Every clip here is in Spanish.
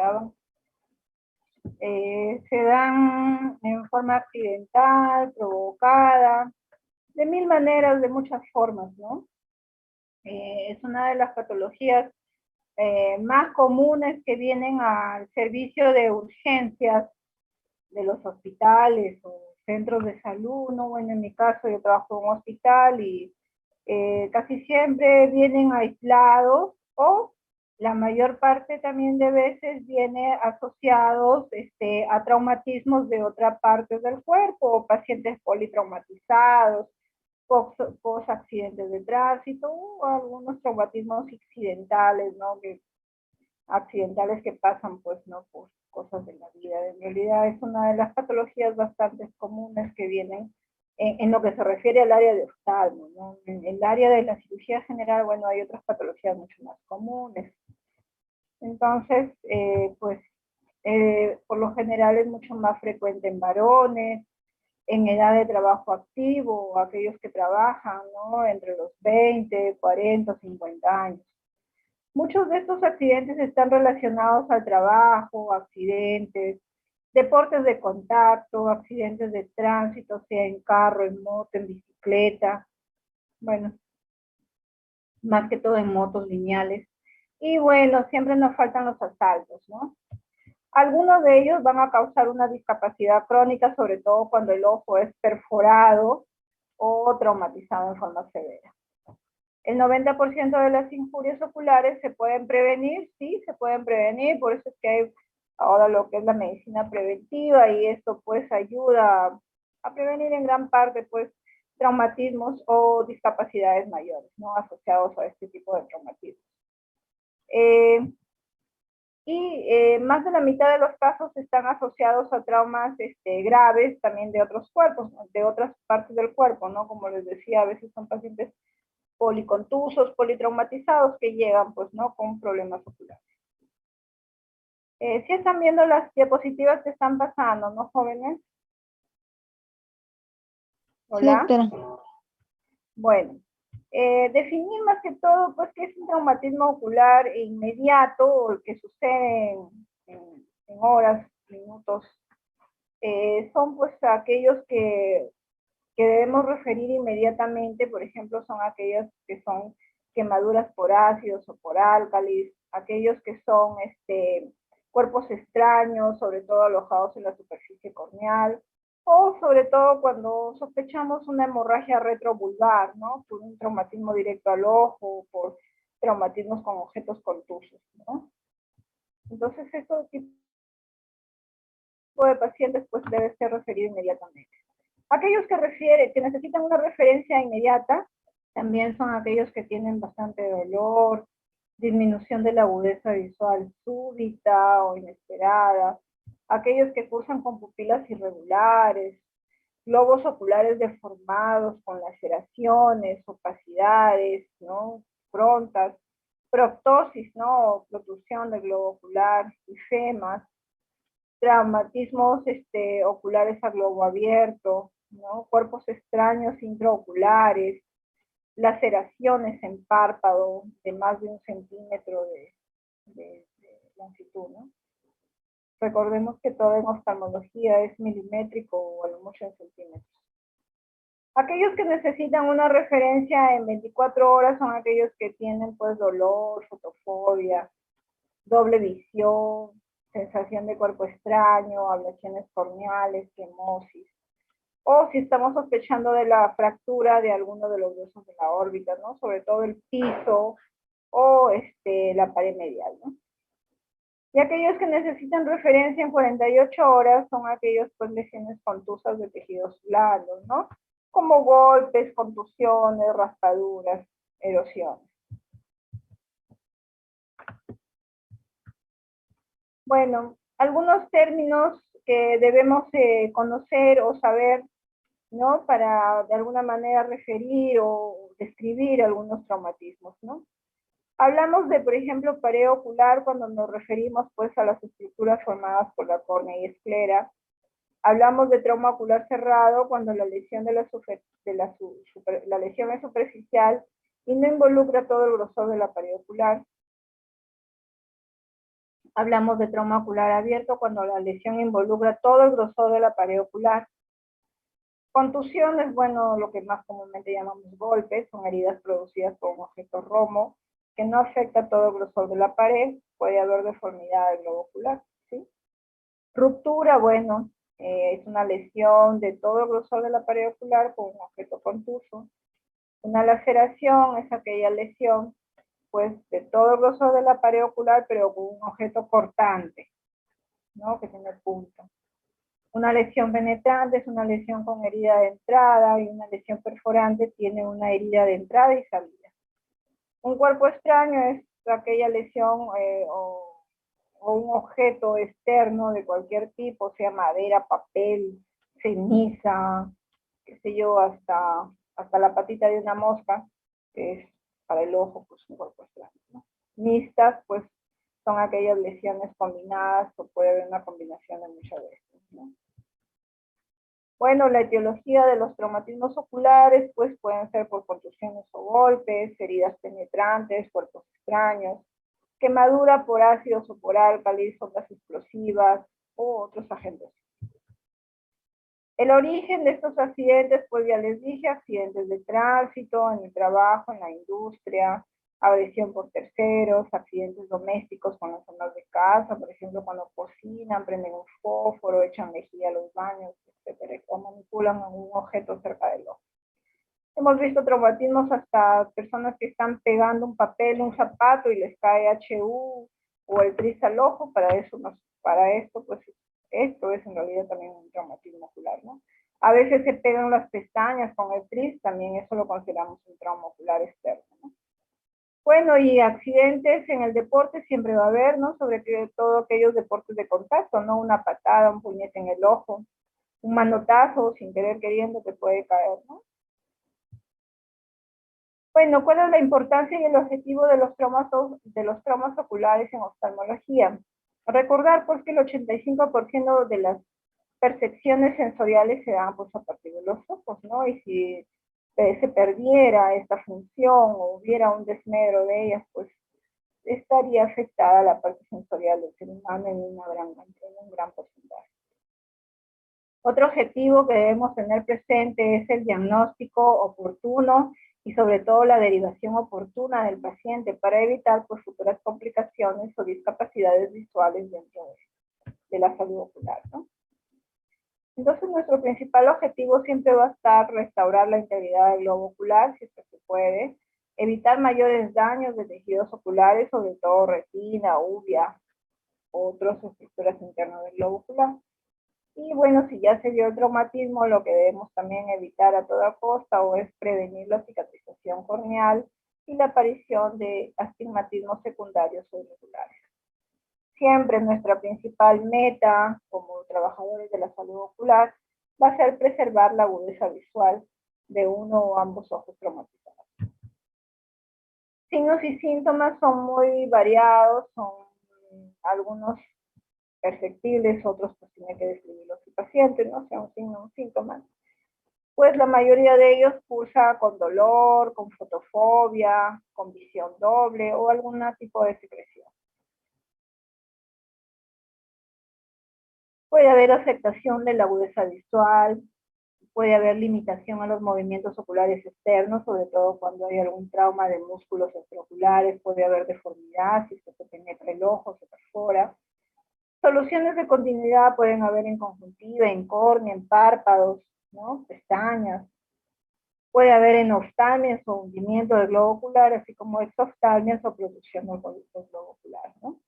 comentaban, se dan en forma accidental, provocada, de mil maneras, de muchas formas, ¿no? Es una de las patologías más comunes que vienen al servicio de urgencias de los hospitales o centros de salud, ¿no? Bueno, en mi caso yo trabajo en un hospital y casi siempre vienen aislados o la mayor parte también de veces viene asociados a traumatismos de otra parte del cuerpo, o pacientes politraumatizados, post accidentes de tránsito, o algunos traumatismos accidentales, ¿no? Accidentales que pasan, pues, ¿no? Por cosas de la vida. En realidad es una de las patologías bastante comunes que vienen en lo que se refiere al área de oftalmo, ¿no? En el área de la cirugía general, bueno, hay otras patologías mucho más comunes. Entonces, pues, por lo general es mucho más frecuente en varones, en edad de trabajo activo, aquellos que trabajan, ¿no? Entre los 20, 40, 50 años. Muchos de estos accidentes están relacionados al trabajo, accidentes, deportes de contacto, accidentes de tránsito, sea en carro, en moto, en bicicleta, bueno, más que todo en motos lineales. Y bueno, siempre nos faltan los asaltos, ¿no? Algunos de ellos van a causar una discapacidad crónica, sobre todo cuando el ojo es perforado o traumatizado en forma severa. El 90% de las injurias oculares se pueden prevenir, sí, se pueden prevenir, por eso es que hay ahora lo que es la medicina preventiva y esto pues ayuda a prevenir en gran parte pues traumatismos o discapacidades mayores, ¿no? Asociados a este tipo de traumatismos. Más de la mitad de los casos están asociados a traumas graves también de otros cuerpos, de otras partes del cuerpo, ¿no? Como les decía, a veces son pacientes policontusos, politraumatizados que llegan, pues, ¿no? Con problemas oculares. Si están viendo las diapositivas que están pasando, ¿no, jóvenes? Hola. Sí, doctora. Bueno, definir más que todo, pues, qué es un traumatismo ocular inmediato o el que sucede en horas, minutos. Son, pues, aquellos que debemos referir inmediatamente, por ejemplo, son aquellos que son quemaduras por ácidos o por álcalis, aquellos que son cuerpos extraños, sobre todo alojados en la superficie corneal, o sobre todo cuando sospechamos una hemorragia retrovulvar, ¿no? Por un traumatismo directo al ojo, por traumatismos con objetos contusos, ¿no? Entonces, este tipo de pacientes pues debe ser referido inmediatamente. Aquellos que necesitan una referencia inmediata, también son aquellos que tienen bastante dolor, disminución de la agudeza visual súbita o inesperada, aquellos que cursan con pupilas irregulares, globos oculares deformados con laceraciones, opacidades, ¿no? Frontas, proptosis, ¿no? Protrusión del globo ocular, ifemas, traumatismos oculares a globo abierto, ¿no? Cuerpos extraños intraoculares, laceraciones en párpado de más de 1 centímetro de longitud, ¿no? Recordemos que todo en oftalmología es milimétrico o a lo mucho en centímetros. Aquellos que necesitan una referencia en 24 horas son aquellos que tienen pues dolor, fotofobia, doble visión, sensación de cuerpo extraño, ablaciones corneales, quemosis, o si estamos sospechando de la fractura de alguno de los huesos de la órbita, ¿no? Sobre todo el piso o la pared medial, ¿no? Y aquellos que necesitan referencia en 48 horas son aquellos pues lesiones contusas de tejidos blandos, ¿no? Como golpes, contusiones, raspaduras, erosiones. Bueno, algunos términos que debemos conocer o saber, ¿no? Para de alguna manera referir o describir algunos traumatismos, ¿no? Hablamos de, por ejemplo, pared ocular cuando nos referimos pues a las estructuras formadas por la córnea y esclera. Hablamos de trauma ocular cerrado cuando la lesión la lesión es superficial y no involucra todo el grosor de la pared ocular. Hablamos de trauma ocular abierto cuando la lesión involucra todo el grosor de la pared ocular. Contusiones, bueno, lo que más comúnmente llamamos golpes, son heridas producidas por un objeto romo que no afecta todo el grosor de la pared, puede haber deformidad del globo ocular, ¿sí? Ruptura, bueno, es una lesión de todo el grosor de la pared ocular con un objeto contuso. Una laceración es aquella lesión, pues, de todo el grosor de la pared ocular, pero con un objeto cortante, ¿no? Que tiene punto. Una lesión penetrante es una lesión con herida de entrada y una lesión perforante tiene una herida de entrada y salida. Un cuerpo extraño es aquella lesión o un objeto externo de cualquier tipo, sea madera, papel, ceniza, qué sé yo, hasta la patita de una mosca, que es para el ojo, pues un cuerpo extraño, ¿no? Mixtas, pues son aquellas lesiones combinadas o puede haber una combinación de muchas veces, ¿no? Bueno, la etiología de los traumatismos oculares, pues pueden ser por contusiones o golpes, heridas penetrantes, cuerpos extraños, quemadura por ácidos o por álcalis, ondas explosivas o otros agentes. El origen de estos accidentes, pues ya les dije, accidentes de tránsito, en el trabajo, en la industria, agresión por terceros, accidentes domésticos con las zonas de casa, por ejemplo, cuando cocinan, prenden un fósforo, echan lejía a los baños, etcétera, o manipulan algún objeto cerca del ojo. Hemos visto traumatismos hasta personas que están pegando un papel, un zapato y les cae HU o el tris al ojo, para esto, pues esto es en realidad también un traumatismo ocular, ¿no? A veces se pegan las pestañas con el tris, también eso lo consideramos un trauma ocular externo, ¿no? Bueno, y accidentes en el deporte siempre va a haber, ¿no? Sobre todo aquellos deportes de contacto, ¿no? Una patada, un puñete en el ojo, un manotazo sin querer queriendo te puede caer, ¿no? Bueno, ¿cuál es la importancia y el objetivo de los traumas oculares en oftalmología? Recordar pues que el 85% de las percepciones sensoriales se dan pues a partir de los ojos, ¿no? Y si se perdiera esta función o hubiera un desmedro de ellas, pues estaría afectada la parte sensorial del ser humano en un gran porcentaje. Otro objetivo que debemos tener presente es el diagnóstico oportuno y sobre todo la derivación oportuna del paciente para evitar pues, futuras complicaciones o discapacidades visuales dentro de la salud ocular, ¿no? Entonces nuestro principal objetivo siempre va a estar restaurar la integridad del globo ocular, si es que se puede, evitar mayores daños de tejidos oculares, sobre todo retina, uvea, otras estructuras internas del globo ocular. Y bueno, si ya se dio el traumatismo, lo que debemos también evitar a toda costa o es prevenir la cicatrización corneal y la aparición de astigmatismos secundarios o irregulares. Siempre nuestra principal meta como trabajadores de la salud ocular va a ser preservar la agudeza visual de uno o ambos ojos traumatizados. Signos y síntomas son muy variados, son algunos perceptibles, otros pues tiene que describirlos el paciente, no sea un signo, un síntoma. Pues la mayoría de ellos cursa con dolor, con fotofobia, con visión doble o algún tipo de secreción. Puede haber afectación de la agudeza visual, puede haber limitación a los movimientos oculares externos, sobre todo cuando hay algún trauma de músculos extraoculares, puede haber deformidad, si se penetra el ojo, se perfora. Soluciones de continuidad pueden haber en conjuntiva, en córnea, en párpados, ¿no? Pestañas. Puede haber enoftalmias o hundimiento del globo ocular, así como exoftalmias o producción del globo ocular, ¿no?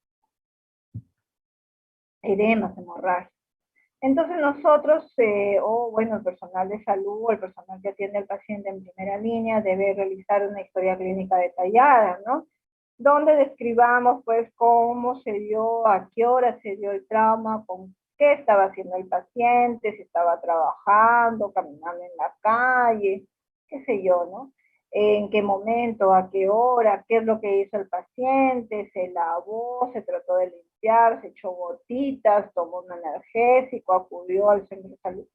Edemas, hemorragias. Entonces nosotros, bueno, el personal de salud o el personal que atiende al paciente en primera línea debe realizar una historia clínica detallada, ¿no? Donde describamos pues cómo se dio, a qué hora se dio el trauma, con qué estaba haciendo el paciente, si estaba trabajando, caminando en la calle, qué sé yo, ¿no? En qué momento, a qué hora, qué es lo que hizo el paciente, se lavó, se trató de limpiar, se echó gotitas, tomó un analgésico, acudió al centro de salud,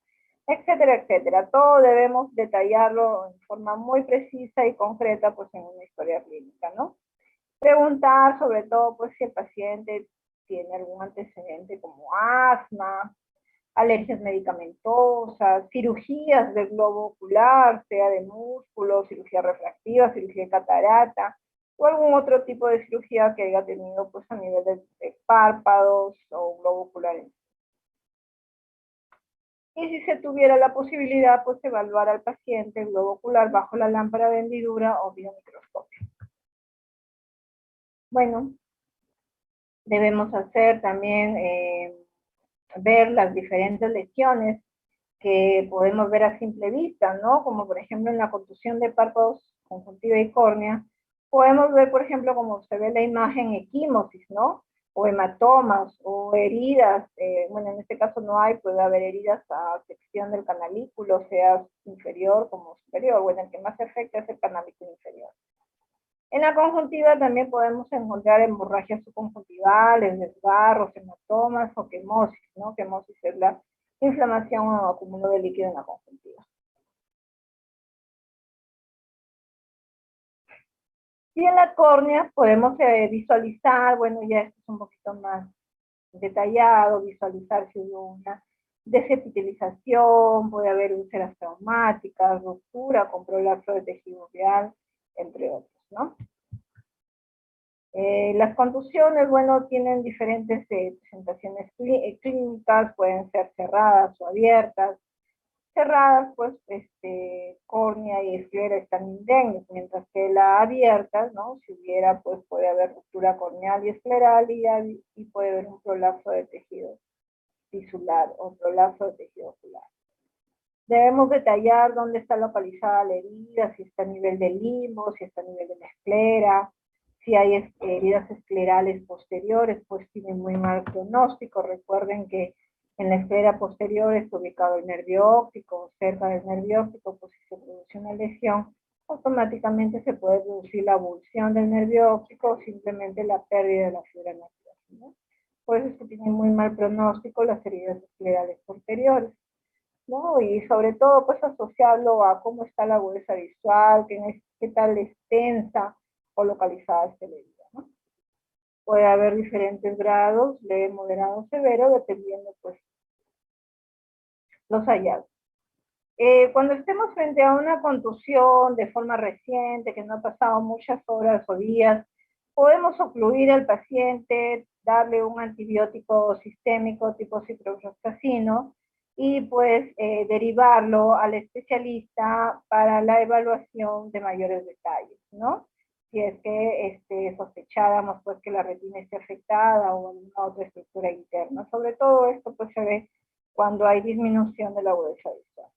etcétera, etcétera. Todo debemos detallarlo en forma muy precisa y concreta pues en una historia clínica, ¿no? Preguntar sobre todo pues si el paciente tiene algún antecedente como asma, alergias medicamentosas, cirugías del globo ocular, sea de músculo, cirugía refractiva, cirugía de catarata, o algún otro tipo de cirugía que haya tenido pues a nivel de párpados o globo ocular. Y si se tuviera la posibilidad, pues evaluar al paciente el globo ocular bajo la lámpara de hendidura o biomicroscopio. Bueno, debemos hacer también ver las diferentes lesiones que podemos ver a simple vista, ¿no? Como por ejemplo en la contusión de párpados, conjuntiva y córnea, podemos ver, por ejemplo, como se ve la imagen, equimosis, ¿no? O hematomas, o heridas, bueno, en este caso no hay, puede haber heridas a sección del canalículo, sea inferior como superior, bueno, el que más afecta es el canalículo inferior. En la conjuntiva también podemos encontrar hemorragias subconjuntivales, desgarros, hematomas o quemosis, ¿no? Quemosis es la inflamación o acúmulo de líquido en la conjuntiva. Y en la córnea podemos visualizar, bueno, ya esto es un poquito más detallado, visualizar si hubo una desepitelización, puede haber úlceras traumáticas, ruptura con prolapso de tejido real, entre otros, ¿no? Las contusiones, bueno, tienen diferentes presentaciones clínicas, pueden ser cerradas o abiertas. Cerradas, pues, córnea y esclera están indemnes, mientras que la abierta, ¿no? Si hubiera, pues, puede haber ruptura corneal y escleral y puede haber un prolapso de tejido tisular o prolapso de tejido ocular. Debemos detallar dónde está localizada la herida, si está a nivel del limbo, si está a nivel de la esclera, si hay heridas esclerales posteriores, pues tienen muy mal pronóstico. Recuerden que en la esclera posterior está ubicado el nervio óptico, cerca del nervio óptico, pues si se produce una lesión, automáticamente se puede producir la abulsión del nervio óptico o simplemente la pérdida de la fibra nerviosa, ¿no? Por eso es que tienen muy mal pronóstico las heridas esclerales posteriores, ¿no? Y sobre todo, pues asociarlo a cómo está la agudeza visual, qué tal extensa o localizada esta herida, ¿no? Puede haber diferentes grados, leve, moderado, severo, dependiendo, pues, los hallazgos. Cuando estemos frente a una contusión de forma reciente, que no ha pasado muchas horas o días, podemos ocluir al paciente, darle un antibiótico sistémico tipo ciprofloxacino y pues derivarlo al especialista para la evaluación de mayores detalles, ¿no? Si es que sospecháramos pues que la retina esté afectada o alguna otra estructura interna. Sobre todo esto pues se ve cuando hay disminución de la agudeza visual.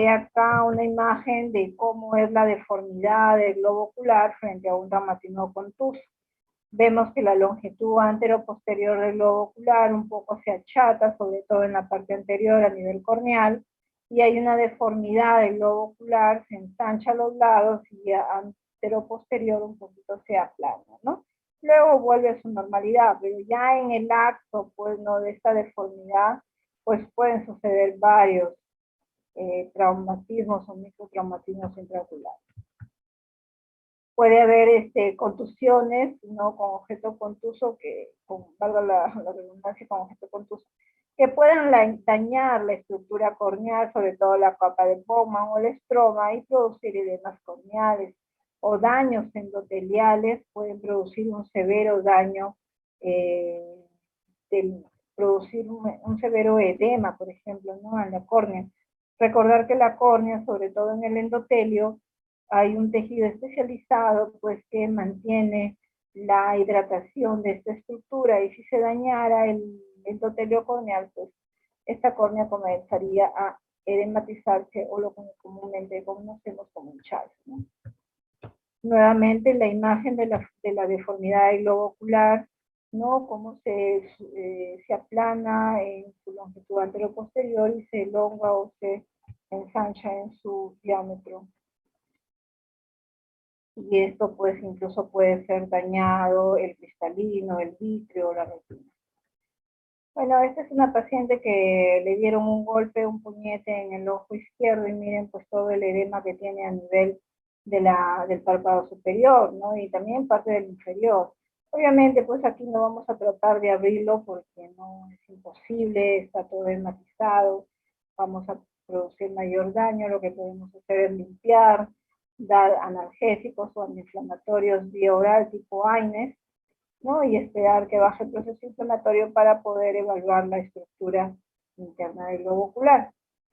Acá una imagen de cómo es la deformidad del globo ocular frente a un reumatismo contuso. Vemos que la longitud antero-posterior del globo ocular un poco se achata, sobre todo en la parte anterior a nivel corneal, y hay una deformidad del globo ocular, se ensancha a los lados y antero-posterior un poquito se aplana, ¿no? Luego vuelve a su normalidad, pero ya en el acto, pues, ¿no?, de esta deformidad, pues pueden suceder varios traumatismos o microtraumatismos intraoculares. Puede haber contusiones, ¿no?, con objeto contuso, valga la redundancia, con objeto contuso, que puedan dañar la estructura corneal, sobre todo la capa de Bowman o el estroma, y producir edemas corneales, o daños endoteliales, pueden producir un severo daño, producir un severo edema, por ejemplo, ¿no?, en la córnea. Recordar que la córnea, sobre todo en el endotelio, hay un tejido especializado pues que mantiene la hidratación de esta estructura, y si se dañara el endotelio corneal, pues esta córnea comenzaría a edematizarse, o lo que comúnmente conocemos como hincharse, ¿no? Nuevamente la imagen de la deformidad del globo ocular, ¿no? Cómo se aplana en su longitud anteroposterior y se elonga o se ensancha en su diámetro. Y esto pues incluso puede ser dañado el cristalino, el vítreo, la retina. Bueno, esta es una paciente que le dieron un golpe, un puñete en el ojo izquierdo, y miren pues todo el edema que tiene a nivel del párpado superior, ¿no? Y también parte del inferior. Obviamente, pues aquí no vamos a tratar de abrirlo porque no es imposible, está todo hermetizado, vamos a producir mayor daño, lo que podemos hacer es limpiar, dar analgésicos o antiinflamatorios vía oral tipo AINES, ¿no? Y esperar que baje el proceso inflamatorio para poder evaluar la estructura interna del globo ocular.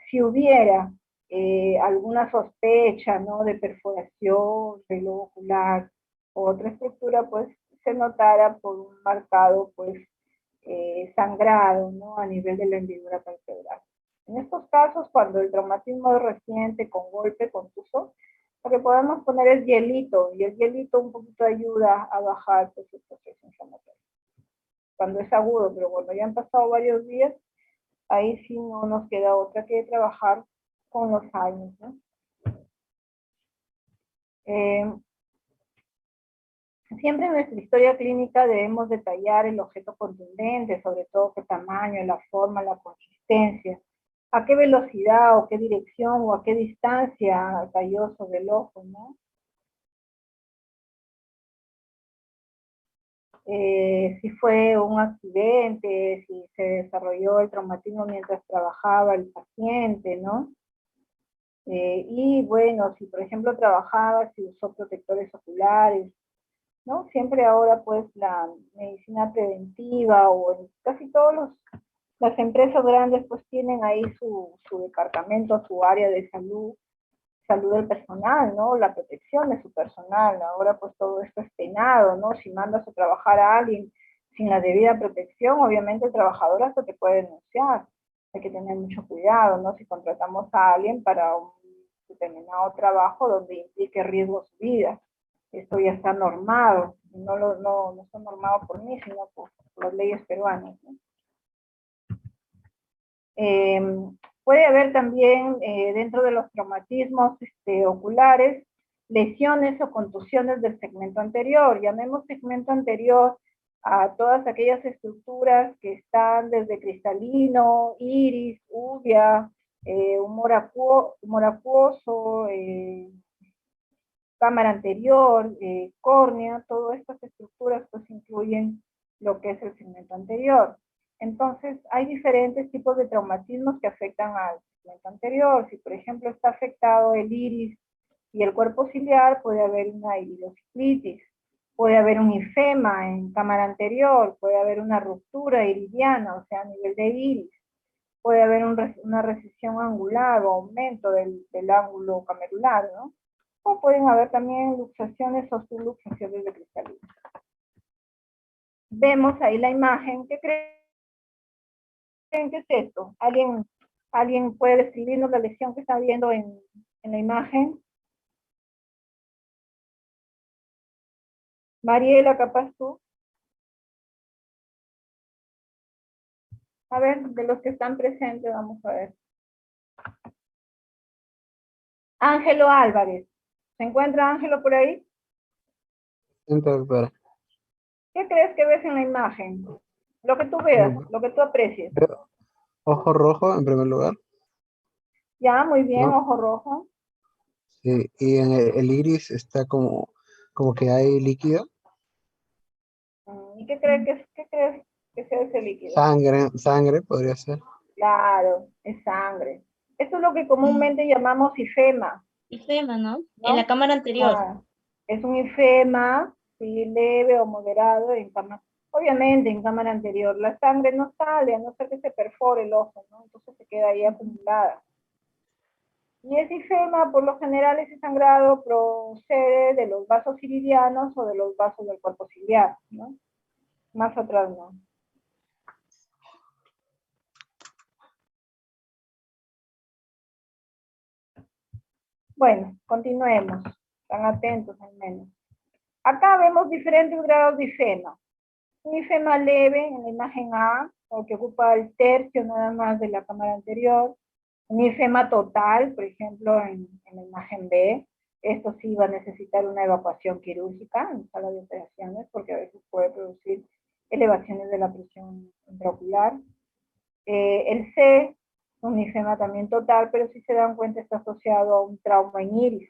Si hubiera alguna sospecha, ¿no?, de perforación del globo ocular o otra estructura, pues se notara por un marcado, pues, sangrado, ¿no?, a nivel de la hendidura palpebral. En estos casos, cuando el traumatismo es reciente, con golpe, contuso, lo que podemos poner es hielito, y el hielito un poquito ayuda a bajar, pues, el proceso inflamatorio. Cuando es agudo, pero cuando ya han pasado varios días, ahí sí no nos queda otra que trabajar con los años, ¿no? Siempre en nuestra historia clínica debemos detallar el objeto contundente, sobre todo qué tamaño, la forma, la consistencia, a qué velocidad o qué dirección o a qué distancia cayó sobre el ojo, ¿no? Si fue un accidente, si se desarrolló el traumatismo mientras trabajaba el paciente, ¿no? Y bueno, si por ejemplo trabajaba, si usó protectores oculares, ¿no? Siempre ahora pues la medicina preventiva o en casi todas las empresas grandes pues tienen ahí su departamento, su área de salud del personal, ¿no? La protección de su personal. Ahora pues todo esto es penado, ¿no? Si mandas a trabajar a alguien sin la debida protección, obviamente el trabajador hasta te puede denunciar. Hay que tener mucho cuidado, ¿no? Si contratamos a alguien para un determinado trabajo donde implique riesgo su vida. Esto ya está normado, no está normado por mí, sino por las leyes peruanas, ¿no? Eh, Puede haber también dentro de los traumatismos oculares lesiones o contusiones del segmento anterior. Llamemos segmento anterior a todas aquellas estructuras que están desde cristalino, iris, uvea, humor acuoso, cámara anterior, córnea, todas estas estructuras pues incluyen lo que es el segmento anterior. Entonces, hay diferentes tipos de traumatismos que afectan al segmento anterior. Si, por ejemplo, está afectado el iris y el cuerpo ciliar, puede haber una iridociclitis, puede haber un ifema en cámara anterior, puede haber una ruptura iridiana, o sea, a nivel de iris, puede haber una recesión angular o aumento del ángulo camerular, ¿no? O pueden haber también luxaciones o subluxaciones de cristalina. Vemos ahí la imagen. ¿Qué creen que es esto? ¿Alguien puede describirnos la lesión que está viendo en la imagen? Mariela, capaz tú. A ver, de los que están presentes, vamos a ver. Ángelo Álvarez. ¿Se encuentra Ángelo por ahí? Entonces, doctora, ¿Qué crees que ves en la imagen? Lo que tú veas, lo que tú aprecies. veo ojo rojo en primer lugar, Ya, muy bien, ¿no? ojo rojo. Sí, y en el iris está como que hay líquido, ¿Y qué crees que sea ese líquido? sangre podría ser. Claro, es sangre. Esto es lo que comúnmente llamamos ifema, Ifema, ¿no? En la ¿no? cámara anterior. Ah, es un ifema, sí, leve o moderado en cámara. Obviamente en cámara anterior. La sangre no sale a no ser que se perfore el ojo, ¿no? Entonces se queda ahí acumulada. Y ese ifema, por lo general, ese sangrado procede de los vasos iridianos o de los vasos del cuerpo ciliar, ¿no? Más atrás no. Bueno, continuemos. Están atentos al menos. Acá vemos diferentes grados de ifema. Un ifema leve en la imagen A, o que ocupa el tercio nada más de la cámara anterior. Un ifema total, por ejemplo, en la imagen B. Esto sí va a necesitar una evacuación quirúrgica en sala de operaciones, porque a veces puede producir elevaciones de la presión intraocular. El C, un ifema también total, pero si se dan cuenta está asociado a un trauma en iris,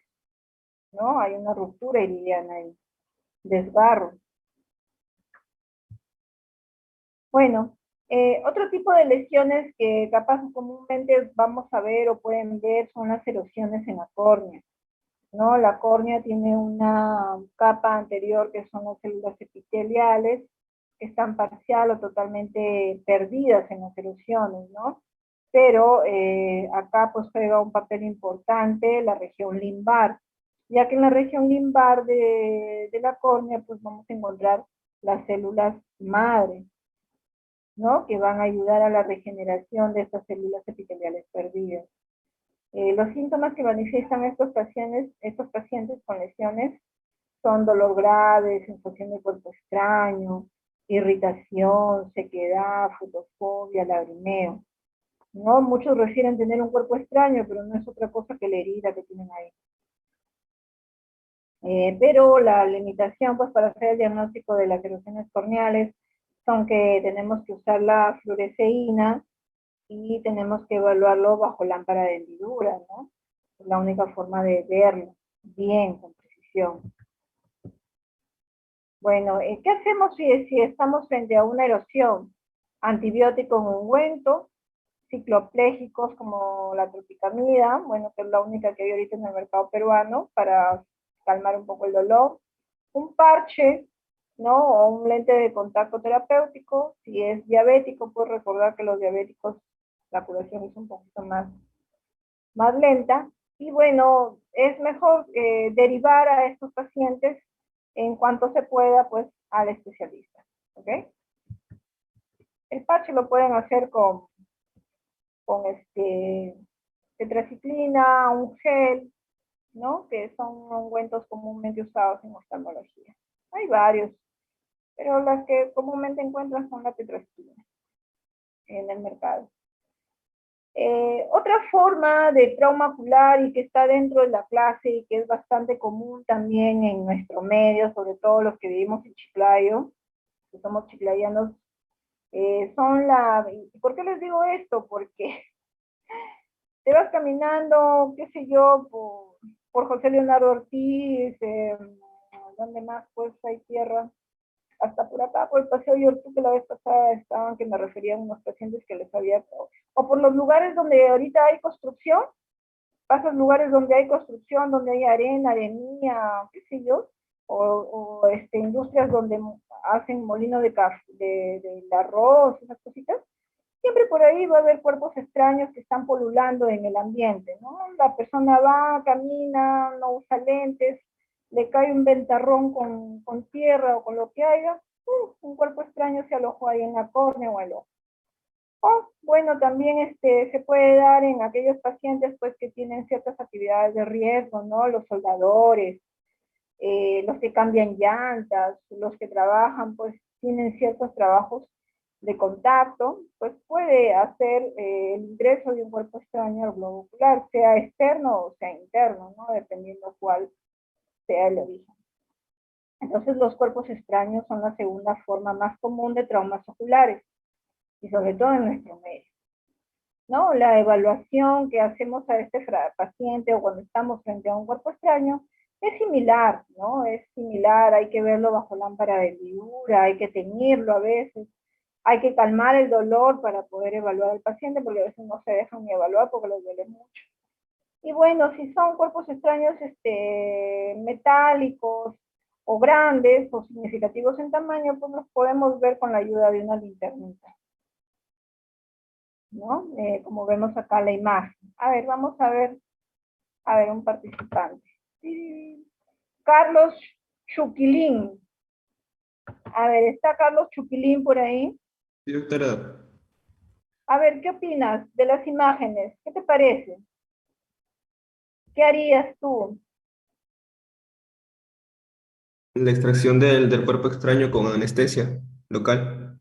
¿no? Hay una ruptura iridiana ahí, desgarro. Bueno, otro tipo de lesiones que capaz comúnmente vamos a ver o pueden ver son las erosiones en la córnea, ¿no? La córnea tiene una capa anterior que son las células epiteliales, que están parcial o totalmente perdidas en las erosiones, ¿no? Pero acá pues juega un papel importante la región limbar, ya que en la región limbar de la córnea pues vamos a encontrar las células madre, ¿no? Que van a ayudar a la regeneración de estas células epiteliales perdidas. Los síntomas que manifiestan estos pacientes con lesiones son dolor grave, sensación de cuerpo extraño, irritación, sequedad, fotofobia, lagrimeo. ¿No? Muchos refieren tener un cuerpo extraño, pero no es otra cosa que la herida que tienen ahí. Pero la limitación pues, para hacer el diagnóstico de las erosiones corneales son que tenemos que usar la fluoresceína y tenemos que evaluarlo bajo lámpara de hendidura, ¿no? Es la única forma de verlo bien, con precisión. Bueno, ¿qué hacemos si estamos frente a una erosión? Antibiótico en ungüento, cicloplégicos como la tropicamida, bueno, que es la única que hay ahorita en el mercado peruano para calmar un poco el dolor, un parche, ¿no? O un lente de contacto terapéutico. Si es diabético, pues recordar que los diabéticos la curación es un poquito más lenta. Y bueno, es mejor derivar a estos pacientes en cuanto se pueda, pues, al especialista, ¿ok? El parche lo pueden hacer con tetraciclina, un gel, ¿no? Que son ungüentos comúnmente usados en oftalmología. Hay varios, pero las que comúnmente encuentran son la tetraciclina en el mercado. Otra forma de trauma ocular y que está dentro de la clase y que es bastante común también en nuestro medio, sobre todo los que vivimos en Chiclayo, que somos chiclayanos, son la... ¿Y por qué les digo esto? Porque te vas caminando, qué sé yo, por José Leonardo Ortiz, ¿dónde más pues hay tierra? Hasta por acá, por el Paseo York, que la vez pasada estaban, que me referían a unos pacientes que les había, o por los lugares donde ahorita hay construcción, pasas lugares donde hay construcción, donde hay arena, arenilla, qué sé yo, o industrias donde hacen molino de arroz, esas cositas, siempre por ahí va a haber cuerpos extraños que están polulando en el ambiente, ¿no? La persona va, camina, no usa lentes, le cae un ventarrón con tierra o con lo que haya, un cuerpo extraño se alojó ahí en la córnea o el ojo. O, bueno, también se puede dar en aquellos pacientes pues, que tienen ciertas actividades de riesgo, ¿no? Los soldadores, los que cambian llantas, los que trabajan, pues tienen ciertos trabajos de contacto, pues puede hacer el ingreso de un cuerpo extraño al globo ocular, sea externo o sea interno, ¿no? Dependiendo cuál sea el origen. Entonces los cuerpos extraños son la segunda forma más común de traumas oculares, y sobre todo en nuestro medio, ¿no? La evaluación que hacemos a este paciente o cuando estamos frente a un cuerpo extraño es similar, ¿no? Es similar, hay que verlo bajo lámpara de hendidura, hay que teñirlo a veces, hay que calmar el dolor para poder evaluar al paciente, porque a veces no se dejan ni evaluar porque les duele mucho. Y bueno, si son cuerpos extraños metálicos o grandes o significativos en tamaño, pues los podemos ver con la ayuda de una linternita, ¿no? Como vemos acá la imagen. A ver, vamos a ver un participante. Sí. Carlos Chuquilín. A ver, ¿está Carlos Chuquilín por ahí? Sí, doctora, A ver, ¿qué opinas de las imágenes? ¿Qué te parece? ¿Qué harías tú? la extracción del cuerpo extraño con anestesia local.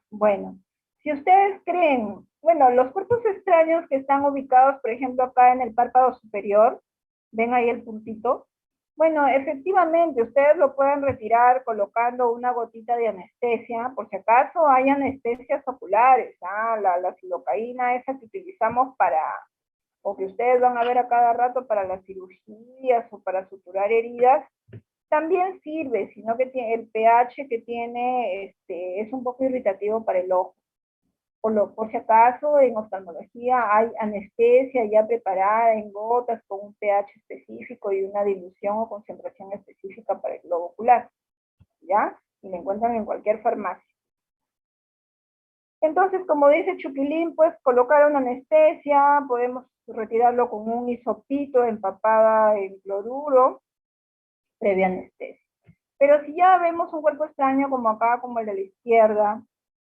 Bueno, si ustedes creen, bueno, los cuerpos extraños que están ubicados, por ejemplo, acá en el párpado superior, ven ahí el puntito. Bueno, efectivamente, ustedes lo pueden retirar colocando una gotita de anestesia, por si acaso hay anestesias oculares, la silocaína esa que utilizamos o que ustedes van a ver a cada rato para las cirugías o para suturar heridas, también sirve, sino que el pH que tiene es un poco irritativo para el ojo. Por si acaso, en oftalmología hay anestesia ya preparada en gotas con un pH específico y una dilución o concentración específica para el globo ocular, ¿ya? Y la encuentran en cualquier farmacia. Entonces, como dice Chuquilín, pues colocar una anestesia, podemos retirarlo con un hisopito empapada en cloruro, previa anestesia. Pero si ya vemos un cuerpo extraño como acá, como el de la izquierda,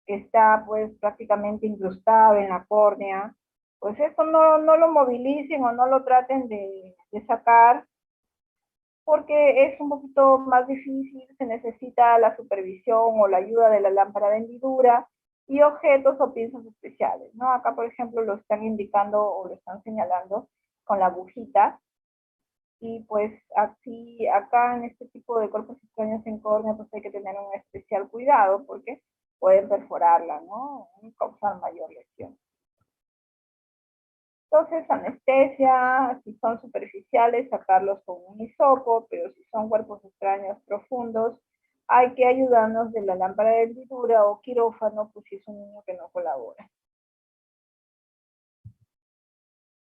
que está pues prácticamente incrustado en la córnea, pues esto no lo movilicen o no lo traten de sacar, porque es un poquito más difícil, se necesita la supervisión o la ayuda de la lámpara de hendidura y objetos o pinzas especiales, ¿no? Acá, por ejemplo, lo están indicando o lo están señalando con la agujita, y pues así, acá en este tipo de cuerpos extraños en córnea, pues hay que tener un especial cuidado porque pueden perforarla, ¿no? Y causar mayor lesión. Entonces, anestesia, si son superficiales, sacarlos con un hisopo, pero si son cuerpos extraños profundos, hay que ayudarnos de la lámpara de hendidura o quirófano, pues si es un niño que no colabora.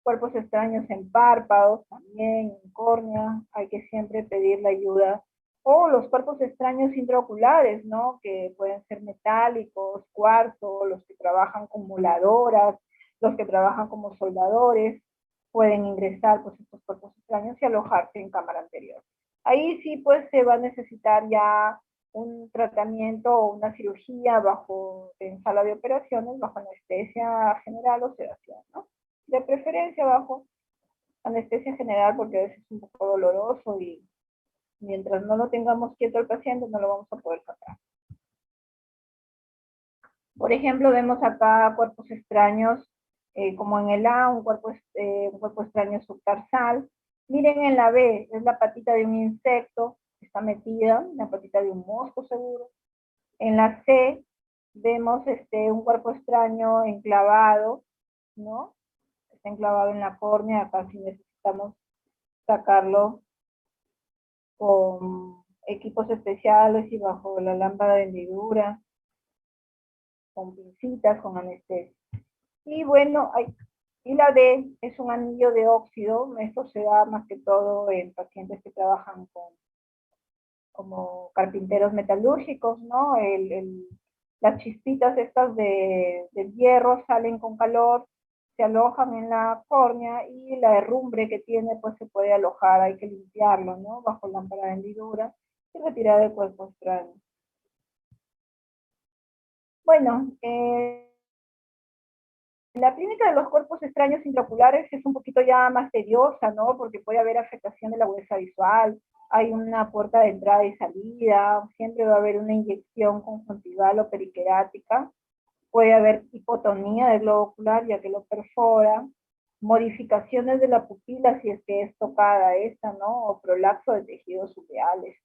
Cuerpos extraños en párpados, también en córnea, hay que siempre pedir la ayuda. O los cuerpos extraños intraoculares, ¿no? Que pueden ser metálicos, cuarzo, los que trabajan como moladoras, los que trabajan como soldadores, pueden ingresar pues estos cuerpos extraños y alojarse en cámara anterior. Ahí sí pues se va a necesitar ya un tratamiento o una cirugía en sala de operaciones, bajo anestesia general o sedación, ¿no? De preferencia bajo anestesia general porque a veces es un poco doloroso y mientras no lo tengamos quieto al paciente no lo vamos a poder sacar. Por ejemplo, vemos acá cuerpos extraños como en el A, un cuerpo extraño subtarsal. Miren en la B, es la patita de un insecto, está metida, la patita de un mosco seguro. En la C vemos un cuerpo extraño enclavado, ¿no? Está enclavado en la córnea, acá sí necesitamos sacarlo con equipos especiales y bajo la lámpara de hendidura, con pincitas, con anestesia. Y bueno, y la D es un anillo de óxido, esto se da más que todo en pacientes que trabajan como carpinteros metalúrgicos, ¿no? Las chispitas estas de hierro salen con calor, se alojan en la córnea y la herrumbre que tiene pues se puede alojar, hay que limpiarlo, ¿no? Bajo lámpara de hendidura y retirar el cuerpo extraño. Bueno, la clínica de los cuerpos extraños intraoculares es un poquito ya más tediosa, ¿no? Porque puede haber afectación de la agudeza visual, hay una puerta de entrada y salida, siempre va a haber una inyección conjuntival o periquerática, puede haber hipotonía del globo ocular ya que lo perfora, modificaciones de la pupila si es que es tocada esta, ¿no? O prolapso de tejidos uveales.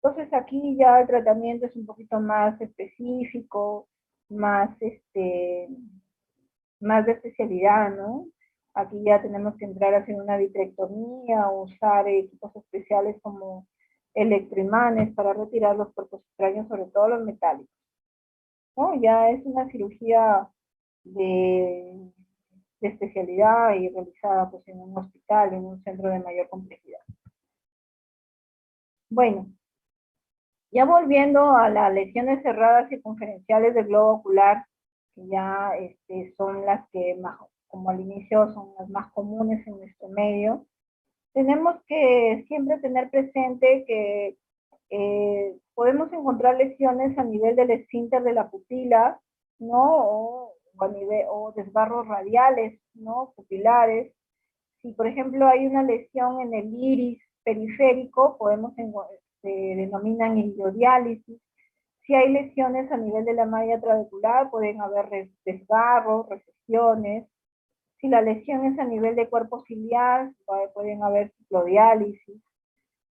Entonces aquí ya el tratamiento es un poquito más específico, más más de especialidad, ¿no? Aquí ya tenemos que entrar a hacer una vitrectomía o usar equipos especiales como electroimanes para retirar los cuerpos extraños, sobre todo los metálicos, ¿no? Ya es una cirugía de especialidad y realizada pues, en un hospital, en un centro de mayor complejidad. Bueno, ya volviendo a las lesiones cerradas circunferenciales del globo ocular, que ya son las que, más, como al inicio, son las más comunes en nuestro medio, tenemos que siempre tener presente que podemos encontrar lesiones a nivel del esfínter de la pupila, ¿no? O desgarros radiales, ¿no? Pupilares. Si, por ejemplo, hay una lesión en el iris periférico, se denominan iridodiálisis. Si hay lesiones a nivel de la malla trabecular, pueden haber desgarros, recesiones. Si la lesión es a nivel de cuerpo ciliar, pueden haber ciclodiálisis.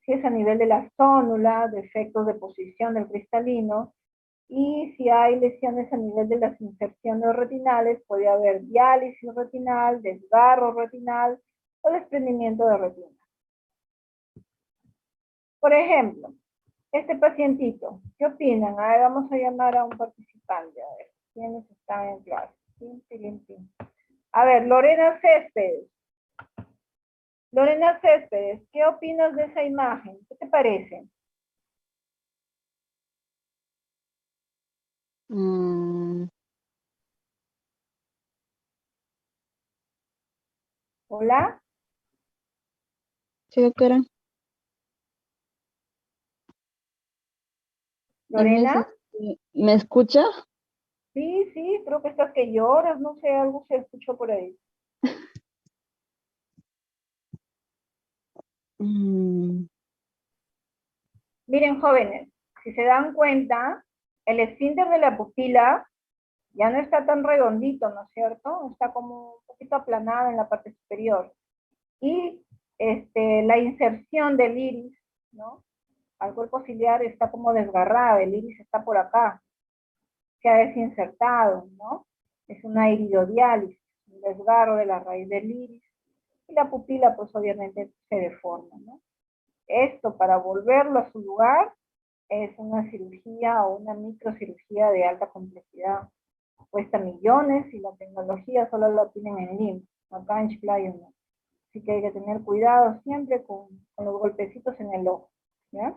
Si es a nivel de la zónula, defectos de posición del cristalino. Y si hay lesiones a nivel de las inserciones retinales, puede haber diálisis retinal, desgarro retinal o desprendimiento de retina. Por ejemplo, este pacientito, ¿qué opinan? A ver, vamos a llamar a un participante, a ver, ¿quiénes están en clase? Tin, tin, tin. A ver, Lorena Céspedes. Lorena Céspedes, ¿qué opinas de esa imagen? ¿Qué te parece? Mm, ¿Hola? sí, doctora. ¿Lorena? ¿Me escucha? Sí, sí, creo que estás que lloras, no sé, algo se escuchó por ahí. Mm, Miren, jóvenes, si se dan cuenta, el esfínter de la pupila ya no está tan redondito, ¿no es cierto? Está como un poquito aplanado en la parte superior. Y la inserción del iris, ¿no? Al cuerpo ciliar está como desgarrada, el iris está por acá, se ha desinsertado, ¿no? Es una iridodiálisis, un desgarro de la raíz del iris, y la pupila pues obviamente se deforma, ¿no? Esto para volverlo a su lugar es una cirugía o una microcirugía de alta complejidad. Cuesta millones y la tecnología solo la tienen en LIMS, acá en Chiclayo no. Así que hay que tener cuidado siempre con los golpecitos en el ojo, ¿ya?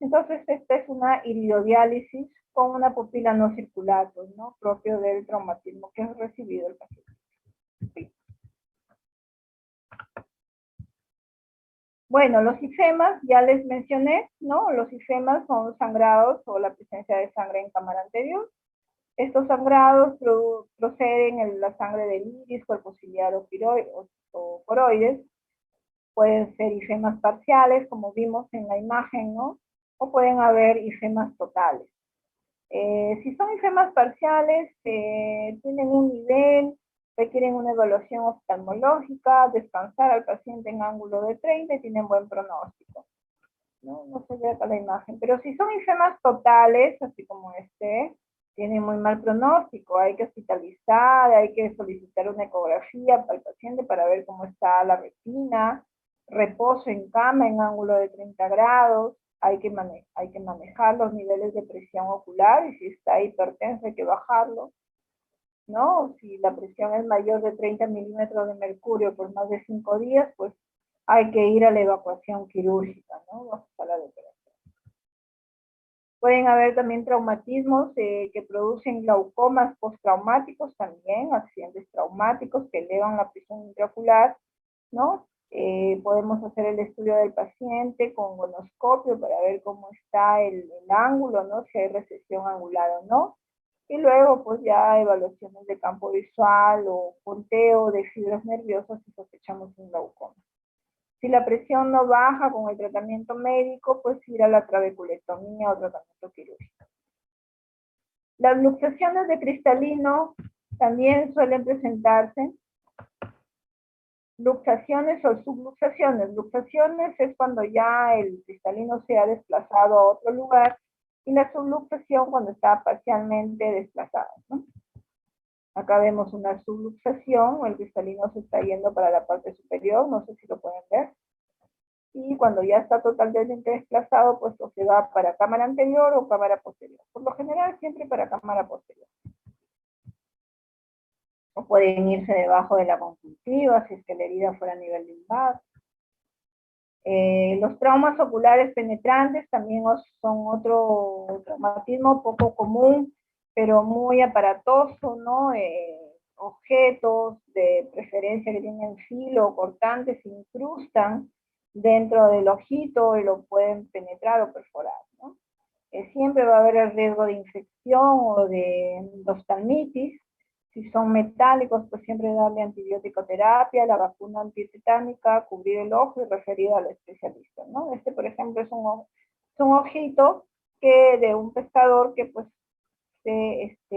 Entonces, esta es una iridodiálisis con una pupila no circular, pues, ¿no? Propio del traumatismo que ha recibido el paciente. Sí. Bueno, los ifemas, ya les mencioné, ¿no? Los ifemas son sangrados o la presencia de sangre en cámara anterior. Estos sangrados proceden en la sangre del iris, cuerpo ciliar o coroides. Pueden ser ifemas parciales, como vimos en la imagen, ¿no? O pueden haber ifemas totales. Si son ifemas parciales, tienen un nivel, requieren una evaluación oftalmológica, descansar al paciente en ángulo de 30 y tienen buen pronóstico. No se ve acá la imagen, pero si son ifemas totales, así como tienen muy mal pronóstico, hay que hospitalizar, hay que solicitar una ecografía para el paciente para ver cómo está la retina, reposo en cama en ángulo de 30 grados, hay que manejar los niveles de presión ocular y si está hipertenso hay que bajarlo, ¿no? Si la presión es mayor de 30 milímetros de mercurio por más de 5 días, pues hay que ir a la evacuación quirúrgica, ¿no? Bajo sala de operación. Pueden haber también traumatismos que producen glaucomas postraumáticos también, accidentes traumáticos que elevan la presión intraocular, ¿no? Podemos hacer el estudio del paciente con gonoscopio para ver cómo está el ángulo, ¿no? Si hay recesión angular o no. Y luego, pues ya evaluaciones de campo visual o conteo de fibras nerviosas si sospechamos un glaucoma. Si la presión no baja con el tratamiento médico, pues ir a la trabeculectomía o tratamiento quirúrgico. Las luxaciones de cristalino también suelen presentarse. Luxaciones o subluxaciones. Luxaciones es cuando ya el cristalino se ha desplazado a otro lugar y la subluxación cuando está parcialmente desplazado, ¿no? Acá vemos una subluxación, el cristalino se está yendo para la parte superior, no sé si lo pueden ver. Y cuando ya está totalmente desplazado, pues o se va para cámara anterior o cámara posterior. Por lo general, siempre para cámara posterior. O pueden irse debajo de la conjuntiva, si es que la herida fuera a nivel lumbar. Los traumas oculares penetrantes también son otro traumatismo poco común, pero muy aparatoso, ¿no? Objetos de preferencia que tienen filo o cortantes se incrustan dentro del ojito y lo pueden penetrar o perforar, ¿no? Siempre va a haber el riesgo de infección o de endoftalmitis. Si son metálicos, pues siempre darle antibiótico terapia, la vacuna antitetánica, cubrir el ojo y referir al especialista, ¿no? Por ejemplo, es un ojito que de un pescador que pues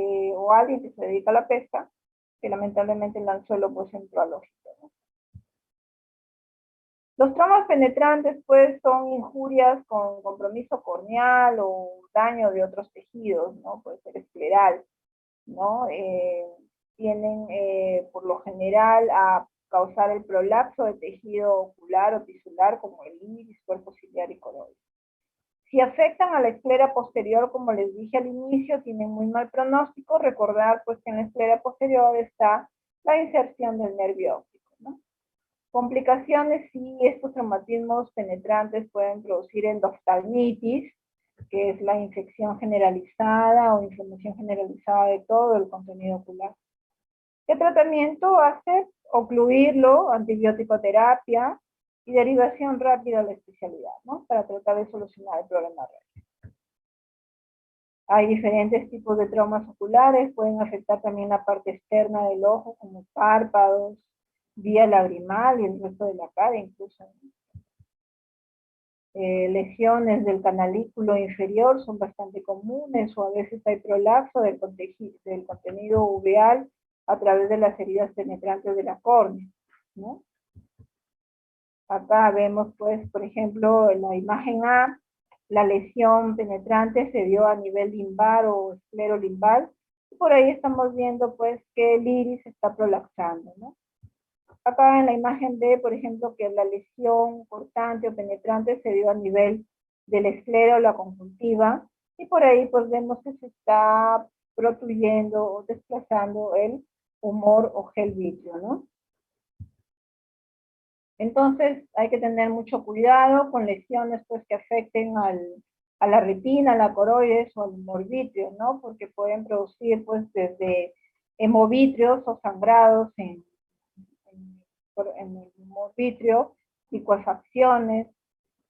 o alguien que se dedica a la pesca, que lamentablemente el anzuelo pues entró al ojito, ¿no? Los traumas penetrantes pues son injurias con compromiso corneal o daño de otros tejidos, ¿no? Puede ser escleral, ¿no? Tienen por lo general a causar el prolapso de tejido ocular o tisular como el iris, cuerpo ciliar y coroides. Si afectan a la esclera posterior, como les dije al inicio, tienen muy mal pronóstico. Recordar pues que en la esclera posterior está la inserción del nervio óptico, ¿no? Complicaciones, sí, estos traumatismos penetrantes pueden producir endoftalmitis, que es la infección generalizada o inflamación generalizada de todo el contenido ocular. ¿Qué tratamiento hacer? Ocluirlo, antibiótico terapia y derivación rápida a la especialidad, ¿no? Para tratar de solucionar el problema rápido. Hay diferentes tipos de traumas oculares, pueden afectar también la parte externa del ojo, como párpados, vía lagrimal y el resto de la cara incluso. Lesiones del canalículo inferior son bastante comunes, o a veces hay prolapso del contenido uveal a través de las heridas penetrantes de la córnea, ¿no? Acá vemos, pues, por ejemplo, en la imagen A, la lesión penetrante se dio a nivel limbar o esclerolimbal, y por ahí estamos viendo, pues, que el iris está prolapsando, ¿no? Acá en la imagen B, por ejemplo, que la lesión cortante o penetrante se dio a nivel del esclero o la conjuntiva, y por ahí pues vemos que se está protuyendo o desplazando el humor o gel vítreo, ¿no? Entonces hay que tener mucho cuidado con lesiones pues que afecten a la retina, a la coroides o al humor vítreo, ¿no? Porque pueden producir pues desde hemovítreos o sangrados en el humor vítreo, licuefacciones,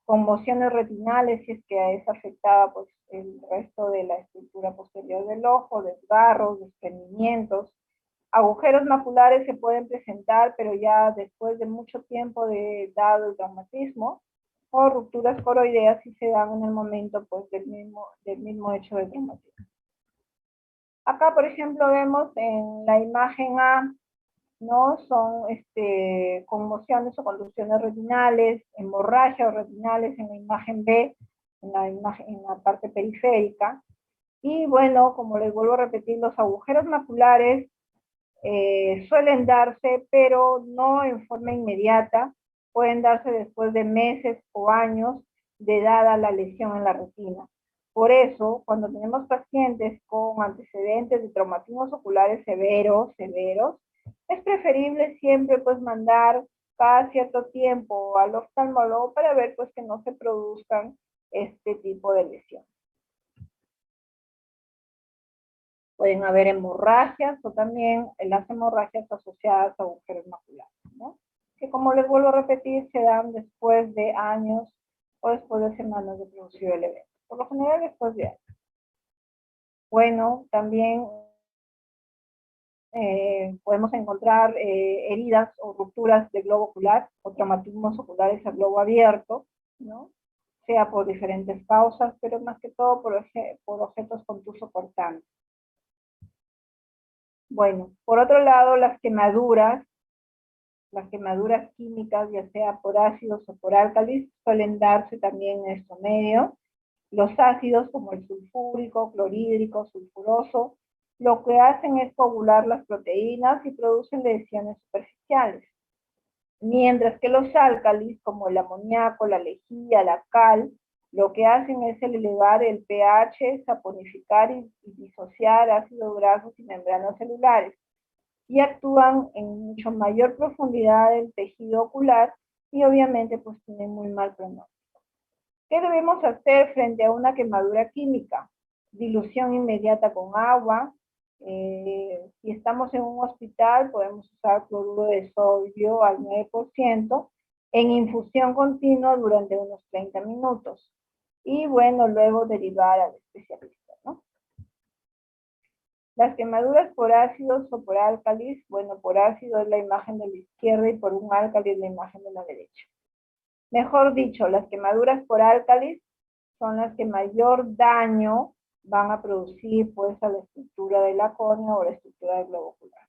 conmociones retinales si es que es afectada pues, el resto de la estructura posterior del ojo, desgarros, desprendimientos. Agujeros maculares se pueden presentar, pero ya después de mucho tiempo de dado el traumatismo, o rupturas coroideas si se dan en el momento pues, del mismo hecho de traumatismo. Acá, por ejemplo, vemos en la imagen A, ¿no? Son conmociones o contusiones retinales, hemorragias retinales en la imagen B, en la parte periférica. Y bueno, como les vuelvo a repetir, los agujeros maculares suelen darse, pero no en forma inmediata, pueden darse después de meses o años de dada la lesión en la retina. Por eso, cuando tenemos pacientes con antecedentes de traumatismos oculares severos, es preferible siempre pues mandar cada cierto tiempo al oftalmólogo para ver pues que no se produzcan este tipo de lesiones. Pueden haber hemorragias o también las hemorragias asociadas a agujeros maculares, ¿no? Que como les vuelvo a repetir, se dan después de años o después de semanas de producido el evento. Por lo general después de años. Bueno, también podemos encontrar heridas o rupturas de globo ocular o traumatismos oculares a globo abierto, ¿no? Sea por diferentes causas, pero más que todo por objetos contusos cortantes. Bueno, por otro lado, las quemaduras químicas, ya sea por ácidos o por álcalis, suelen darse también en este medio. Los ácidos como el sulfúrico, clorhídrico, sulfuroso, lo que hacen es coagular las proteínas y producen lesiones superficiales. Mientras que los álcalis, como el amoníaco, la lejía, la cal, lo que hacen es elevar el pH, saponificar y disociar ácidos grasos y membranas celulares, y actúan en mucho mayor profundidad del tejido ocular y obviamente pues tienen muy mal pronóstico. ¿Qué debemos hacer frente a una quemadura química? Dilución inmediata con agua. Si estamos en un hospital, podemos usar cloruro de sodio al 9% en infusión continua durante unos 30 minutos. Y bueno, luego derivar al especialista, ¿no? Las quemaduras por ácidos o por álcalis, bueno, por ácido es la imagen de la izquierda y por un álcali es la imagen de la derecha. Mejor dicho, las quemaduras por álcalis son las que mayor daño van a producir pues a la estructura de la córnea o la estructura del globo ocular.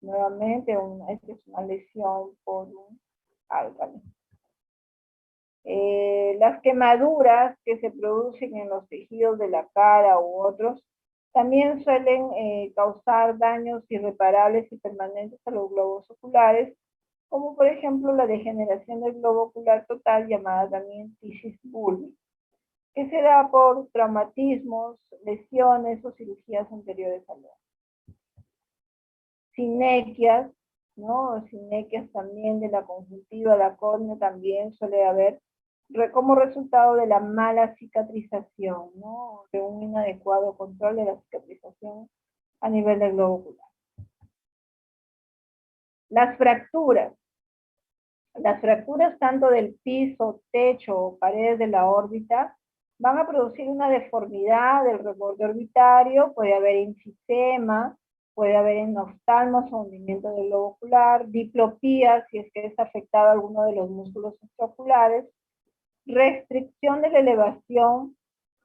Nuevamente, esta es una lesión por un álcali. Las quemaduras que se producen en los tejidos de la cara u otros También suelen causar daños irreparables y permanentes a los globos oculares, como por ejemplo la degeneración del globo ocular total, llamada también tisis bulbi, que se da por traumatismos, lesiones o cirugías anteriores al ojo. Sinequias, ¿no? Sinequias también de la conjuntiva, la córnea también suele haber como resultado de la mala cicatrización, ¿no? De un inadecuado control de la cicatrización a nivel del globo ocular. Las fracturas. Las fracturas tanto del piso, techo o paredes de la órbita van a producir una deformidad del reborde orbitario, puede haber enfisema, puede haber enoftalmos o hundimiento del globo ocular, diplopía si es que es afectado alguno de los músculos extraoculares, restricción de la elevación,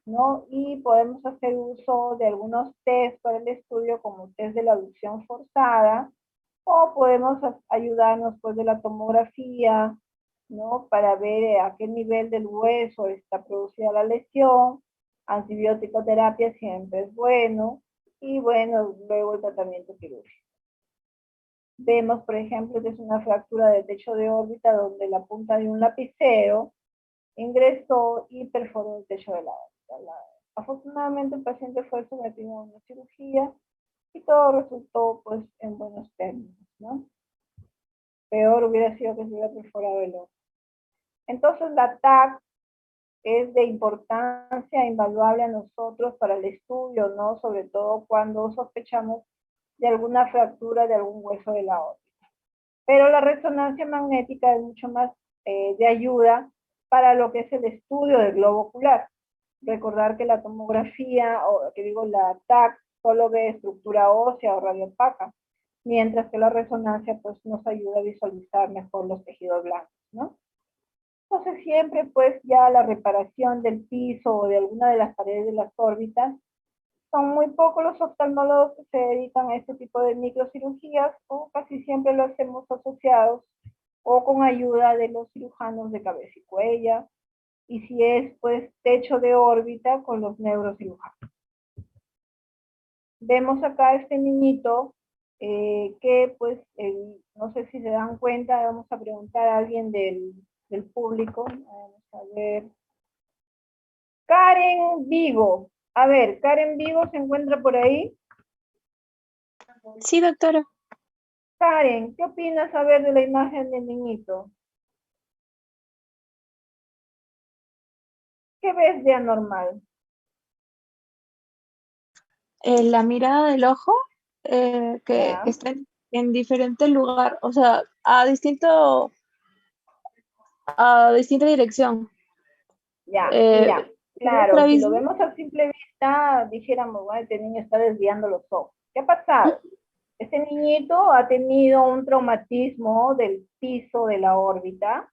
¿no? Y podemos hacer uso de algunos test para el estudio como test de la abducción forzada, o podemos ayudarnos pues de la tomografía, ¿no? Para ver a qué nivel del hueso está producida la lesión. Antibiótico terapia siempre es bueno, y bueno, luego el tratamiento quirúrgico. Vemos, por ejemplo, que es una fractura de techo de órbita donde la punta de un lapicero ingresó y perforó el techo de la órbita. Afortunadamente el paciente fue sometido a una cirugía y todo resultó pues en buenos términos, ¿no? Peor hubiera sido que se hubiera perforado el ojo. Entonces la TAC es de importancia invaluable a nosotros para el estudio, ¿no? Sobre todo cuando sospechamos de alguna fractura de algún hueso de la órbita. Pero la resonancia magnética es mucho más de ayuda para lo que es el estudio del globo ocular. Recordar que la tomografía, o que digo la TAC, solo ve estructura ósea o radiopaca, mientras que la resonancia pues nos ayuda a visualizar mejor los tejidos blancos, ¿no? Entonces siempre pues ya la reparación del piso o de alguna de las paredes de las órbitas, son muy pocos los oftalmólogos que se dedican a este tipo de microcirugías, o casi siempre lo hacemos asociados o con ayuda de los cirujanos de cabeza y cuello, y si es pues techo de órbita con los neurocirujanos. Vemos acá este niñito que pues no sé si se dan cuenta, vamos a preguntar a alguien del público. Vamos a ver. Karen Vigo. A ver, Karen Vigo se encuentra por ahí. Sí, doctora. Karen, ¿qué opinas a ver de la imagen del niñito? ¿Qué ves de anormal? La mirada del ojo que Ya, está en diferente lugar, o sea, a distinta dirección. ya, Eh, mira, ¿Es claro, si lo estrabismo? vemos a simple vista, dijéramos, bueno, este niño está desviando los ojos. ¿Qué ha pasado? Este niñito ha tenido un traumatismo del piso de la órbita,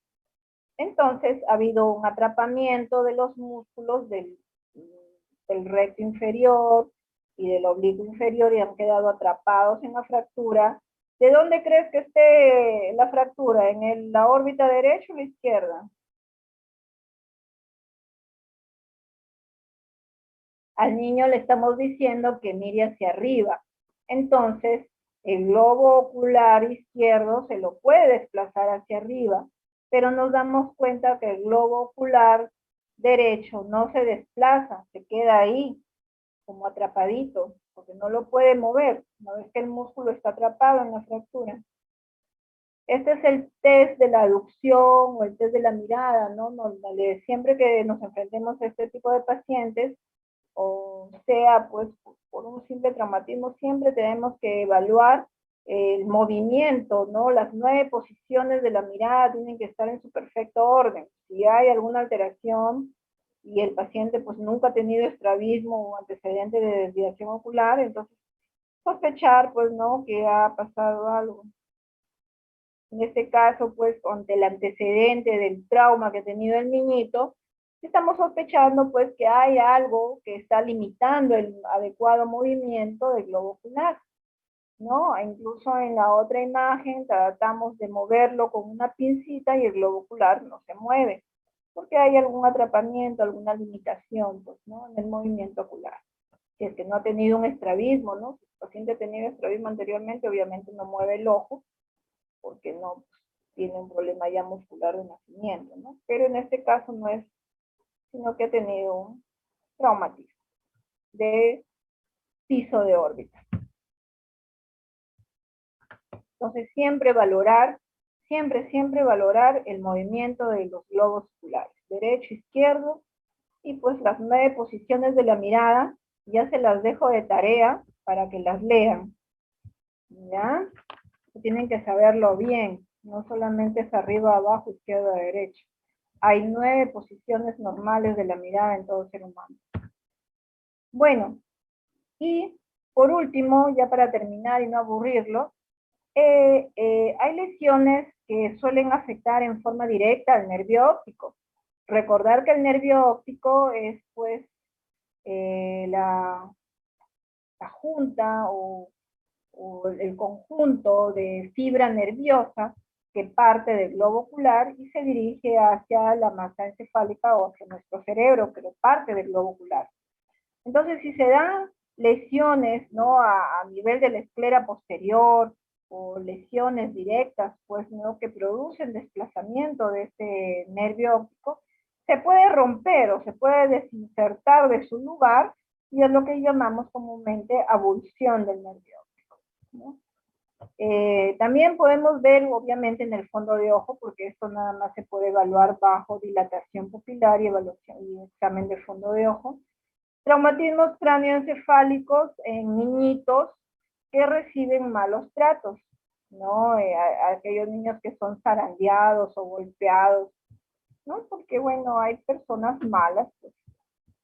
entonces ha habido un atrapamiento de los músculos del recto inferior y del oblicuo inferior y han quedado atrapados en la fractura. ¿De dónde crees que esté la fractura? ¿En la órbita derecha o la izquierda? Al niño le estamos diciendo que mire hacia arriba. Entonces, el globo ocular izquierdo se lo puede desplazar hacia arriba, pero nos damos cuenta que el globo ocular derecho no se desplaza, se queda ahí, como atrapadito, porque no lo puede mover, una vez que el músculo está atrapado en la fractura. Este es el test de la aducción o el test de la mirada, ¿no? Siempre que nos enfrentemos a este tipo de pacientes, o sea, pues por un simple traumatismo, siempre tenemos que evaluar el movimiento, ¿no? Las 9 posiciones de la mirada tienen que estar en su perfecto orden. Si hay alguna alteración y el paciente pues nunca ha tenido estrabismo o antecedente de desviación ocular, entonces sospechar pues, ¿no? Que ha pasado algo. En este caso, pues, ante el antecedente del trauma que ha tenido el niñito, estamos sospechando, pues, que hay algo que está limitando el adecuado movimiento del globo ocular, ¿no? Incluso en la otra imagen tratamos de moverlo con una pincita y el globo ocular no se mueve, porque hay algún atrapamiento, alguna limitación, pues, ¿no? En el movimiento ocular. si es que no ha tenido un estrabismo, ¿no? Si el paciente ha tenido estrabismo anteriormente, obviamente no mueve el ojo, porque no tiene un problema ya muscular de nacimiento, ¿no? Pero en este caso no es, sino que ha tenido un traumatismo de piso de órbita. Entonces siempre valorar el movimiento de los globos oculares, derecho, izquierdo, y pues las 9 posiciones de la mirada, ya se las dejo de tarea para que las lean, ¿ya? Tienen que saberlo bien, no solamente es arriba, abajo, izquierda, derecha. Hay 9 posiciones normales de la mirada en todo ser humano. Bueno, y por último, ya para terminar y no aburrirlo, hay lesiones que suelen afectar en forma directa al nervio óptico. Recordar que el nervio óptico es pues la junta o el conjunto de fibra nerviosa que parte del globo ocular y se dirige hacia la masa encefálica o hacia nuestro cerebro, que parte del globo ocular. Entonces, si se dan lesiones, ¿no?, a nivel de la esclera posterior o lesiones directas, pues, ¿no?, que producen desplazamiento de este nervio óptico, se puede romper o se puede desinsertar de su lugar y es lo que llamamos comúnmente abulsión del nervio óptico, ¿no? También podemos ver, obviamente, en el fondo de ojo, porque esto nada más se puede evaluar bajo dilatación pupilar y evaluación y examen de fondo de ojo, traumatismos cráneoencefálicos en niñitos que reciben malos tratos, ¿no? Aquellos niños que son zarandeados o golpeados, ¿no? Porque, bueno, hay personas malas, pues,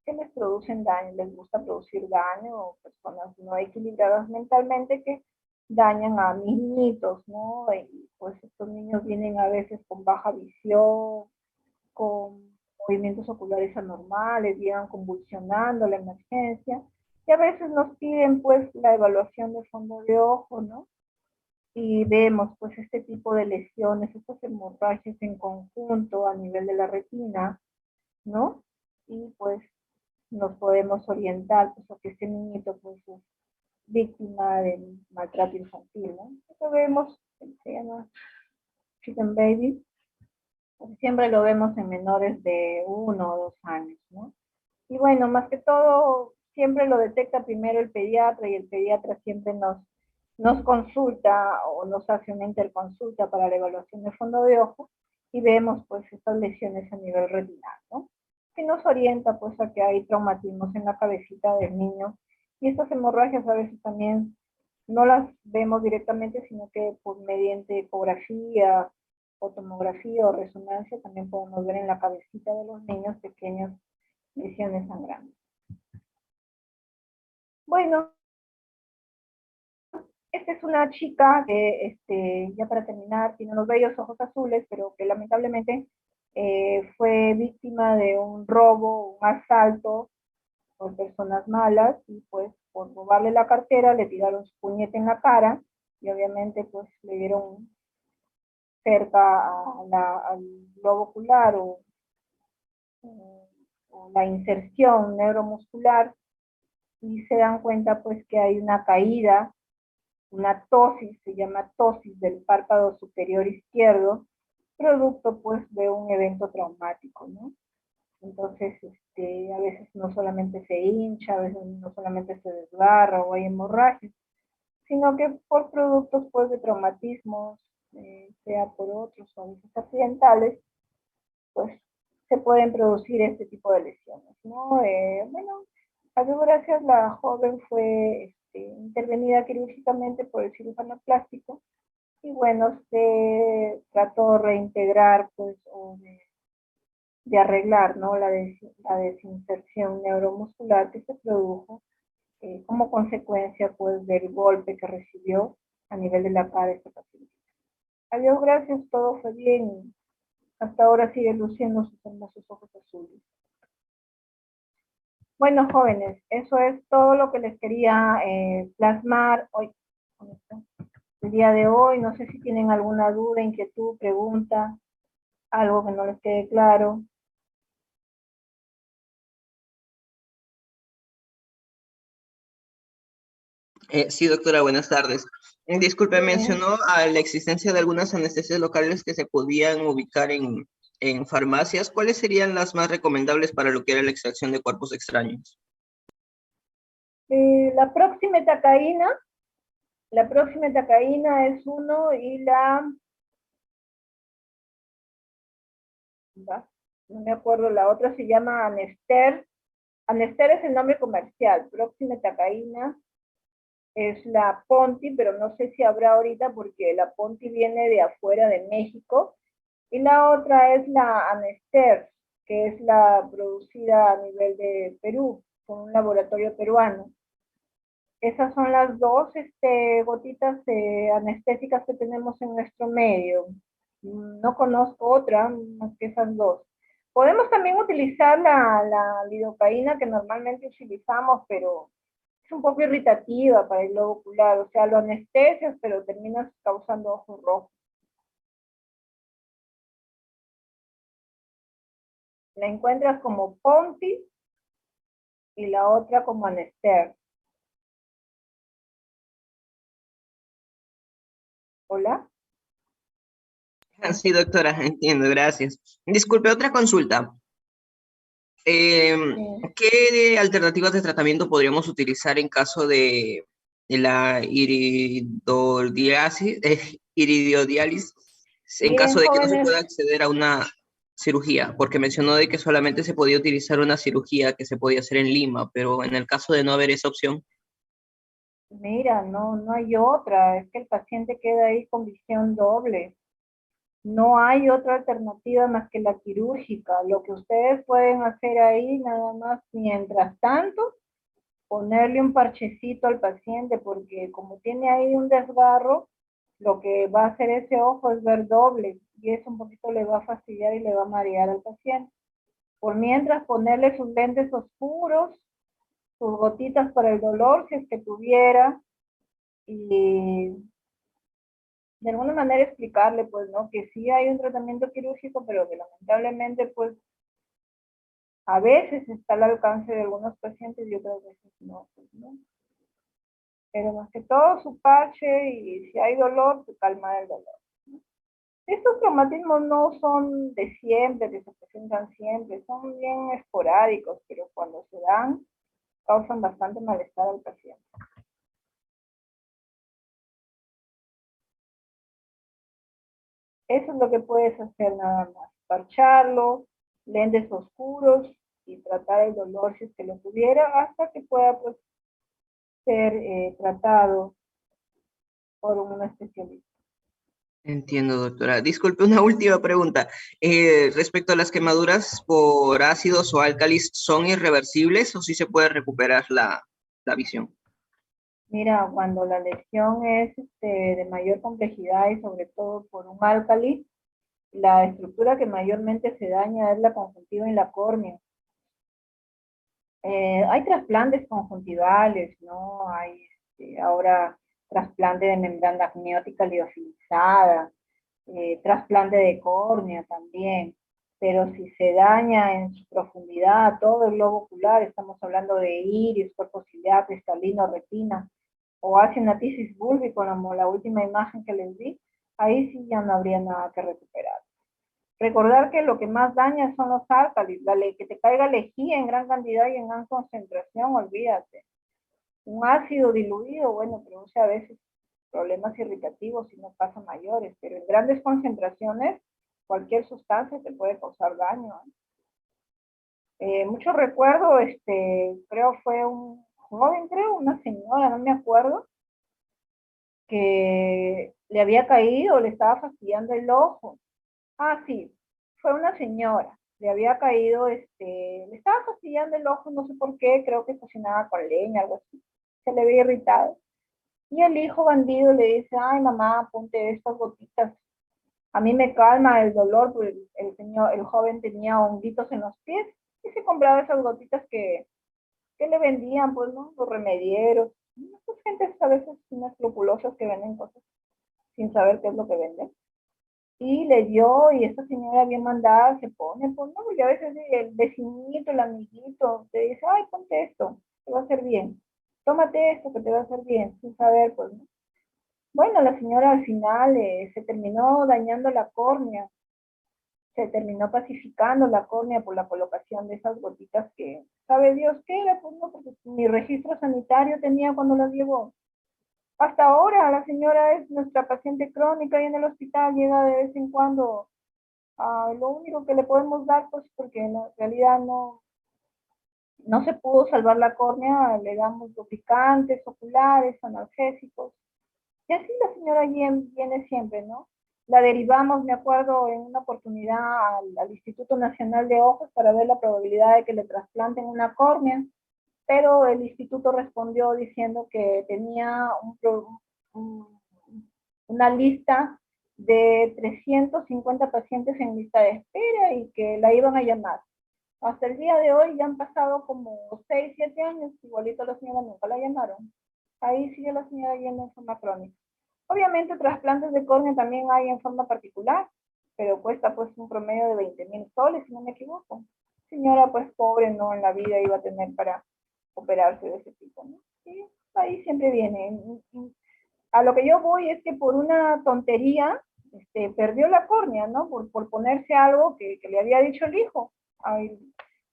que les producen daño, les gusta producir daño, o personas no equilibradas mentalmente que dañan a niñitos, ¿no? Y pues estos niños vienen a veces con baja visión, con movimientos oculares anormales, llegan convulsionando la emergencia, y a veces nos piden pues la evaluación de fondo de ojo, ¿no? Y vemos pues este tipo de lesiones, estas hemorragias en conjunto a nivel de la retina, ¿no? Y pues nos podemos orientar, pues, a que este niñito pues es víctima del maltrato infantil, ¿no? Esto vemos, se llama chicken baby, siempre lo vemos en menores de 1 o 2 años, ¿no? Y bueno, más que todo, siempre lo detecta primero el pediatra y el pediatra siempre nos consulta o nos hace una interconsulta para la evaluación de fondo de ojo y vemos pues estas lesiones a nivel retinal, ¿no? Que nos orienta pues a que hay traumatismos en la cabecita del niño y estas hemorragias a veces también no las vemos directamente, sino que por mediante ecografía o tomografía o resonancia también podemos ver en la cabecita de los niños pequeñas lesiones sangrantes. Bueno, esta es una chica que, ya para terminar, tiene unos bellos ojos azules, pero que lamentablemente fue víctima de un robo, un asalto por personas malas, y pues por robarle la cartera le tiraron su puñete en la cara, y obviamente pues le dieron cerca al globo ocular o la inserción neuromuscular, y se dan cuenta pues que hay una caída, una tosis, se llama tosis del párpado superior izquierdo, producto pues de un evento traumático, ¿no? Entonces, a veces no solamente se hincha, a veces no solamente se desgarra o hay hemorragias, sino que por productos pues de traumatismos, sea por otros o a veces accidentales, pues se pueden producir este tipo de lesiones, ¿no? Bueno, a Dios gracias la joven fue intervenida quirúrgicamente por el cirujano plástico y bueno, se trató de reintegrar pues o de arreglar, ¿no?, la desinserción neuromuscular que se produjo como consecuencia pues del golpe que recibió a nivel de la cara esta paciente. A Dios gracias, todo fue bien. Hasta ahora sigue luciendo sus hermosos ojos azules. Bueno, jóvenes, eso es todo lo que les quería plasmar hoy, el día de hoy. No sé si tienen alguna duda, inquietud, pregunta, algo que no les quede claro. Sí, doctora, buenas tardes. Disculpe, Bien. mencionó la existencia de algunas anestesias locales que se podían ubicar en farmacias. ¿Cuáles serían las más recomendables para lo que era la extracción de cuerpos extraños? La próxima etacaína es uno y no me acuerdo, la otra se llama Anester. Anester es el nombre comercial. Próxima etacaína es la Ponti, pero no sé si habrá ahorita porque la Ponti viene de afuera de México. Y la otra es la Anester, que es la producida a nivel de Perú, con un laboratorio peruano. Esas son las dos gotitas anestésicas que tenemos en nuestro medio. No conozco otra más que esas dos. Podemos también utilizar la lidocaína que normalmente utilizamos, pero es un poco irritativa para el globo ocular. O sea, lo anestesias, pero terminas causando ojos rojos. La encuentras como Ponti y la otra como Anester. ¿Hola? Sí, doctora, entiendo, gracias. Disculpe, otra consulta. Sí. ¿Qué alternativas de tratamiento podríamos utilizar en caso de la iridiodiálisis, en caso Bien, de que no se jóvenes. pueda acceder a una cirugía? Porque mencionó de que solamente se podía utilizar una cirugía que se podía hacer en Lima, pero en el caso de no haber esa opción. Mira, no hay otra, es que el paciente queda ahí con visión doble. No hay otra alternativa más que la quirúrgica. Lo que ustedes pueden hacer ahí, nada más, mientras tanto, ponerle un parchecito al paciente, porque como tiene ahí un desgarro, lo que va a hacer ese ojo es ver doble, y eso un poquito le va a fastidiar y le va a marear al paciente. Por mientras, ponerle sus lentes oscuros, sus gotitas para el dolor, si es que tuviera, y de alguna manera explicarle, pues, ¿no? Que sí hay un tratamiento quirúrgico, pero que lamentablemente, pues, a veces está al alcance de algunos pacientes, yo creo que sí, no, pues, ¿no? Pero más que todo su parche, y si hay dolor, pues calmar el dolor, ¿no? Estos traumatismos no son de siempre, que se presentan siempre, son bien esporádicos, pero cuando se dan, causan bastante malestar al paciente. Eso es lo que puedes hacer nada más, parcharlo, lentes oscuros y tratar el dolor si es que lo tuviera hasta que pueda, pues, ser tratado por un especialista. Entiendo, doctora. Disculpe, una última pregunta. Respecto a las quemaduras por ácidos o álcalis, ¿son irreversibles o sí se puede recuperar la visión? Mira, cuando la lesión es de mayor complejidad y sobre todo por un álcali, la estructura que mayormente se daña es la conjuntiva y la córnea. Hay trasplantes conjuntivales, ¿no? Hay ahora trasplante de membrana amniótica liofilizada, trasplante de córnea también, pero si se daña en su profundidad todo el globo ocular, estamos hablando de iris, cuerpo ciliar, cristalino, retina, o acianotisis bulbi, como la última imagen que les di, ahí sí ya no habría nada que recuperar. Recordar que lo que más daña son los álcalis, que te caiga lejía en gran cantidad y en gran concentración, olvídate. Un ácido diluido, bueno, produce a veces problemas irritativos y no pasa mayores, pero en grandes concentraciones cualquier sustancia te puede causar daño. Mucho recuerdo, creo fue un joven, creo, una señora, no me acuerdo, que le había caído, le estaba fastidiando el ojo. Ah, sí, fue una señora, le había caído, le estaba fastidiando el ojo, no sé por qué, creo que cocinaba con leña, algo así, se le había irritado. Y el hijo bandido le dice, ay mamá, ponte estas gotitas, a mí me calma el dolor, porque el joven tenía honguitos en los pies, y se compraba esas gotitas que le vendían, pues, ¿no? Los remedieros, muchas gentes a veces inescrupulosas que venden cosas sin saber qué es lo que venden. Y le dio, y esta señora bien mandada se pone, pues no, porque a veces el vecinito, el amiguito, te dice, ay, ponte esto, te va a hacer bien. tómate esto que te va a hacer bien, sin saber, pues, ¿no? Bueno, la señora al final se terminó dañando la córnea, se terminó pacificando la córnea por la colocación de esas gotitas que, sabe Dios qué era, pues no, porque ni registro sanitario tenía cuando las llevó. Hasta ahora la señora es nuestra paciente crónica y en el hospital llega de vez en cuando. Lo único que le podemos dar, pues porque en realidad no se pudo salvar la córnea, le damos lubricantes oculares, analgésicos. Y así la señora viene siempre, ¿no? La derivamos, me acuerdo, en una oportunidad al Instituto Nacional de Ojos para ver la probabilidad de que le trasplanten una córnea, pero el instituto respondió diciendo que tenía una lista de 350 pacientes en lista de espera y que la iban a llamar. Hasta el día de hoy ya han pasado como 6, 7 años, igualito la señora nunca la llamaron. Ahí sigue la señora yendo en forma crónica. Obviamente trasplantes de córnea también hay en forma particular, pero cuesta pues un promedio de 20.000 soles, si no me equivoco. Señora pues pobre, no en la vida iba a tener para operarse de ese tipo, ¿no? Y ahí siempre viene. A lo que yo voy es que por una tontería perdió la córnea, ¿no? Por ponerse algo que le había dicho el hijo. Ay,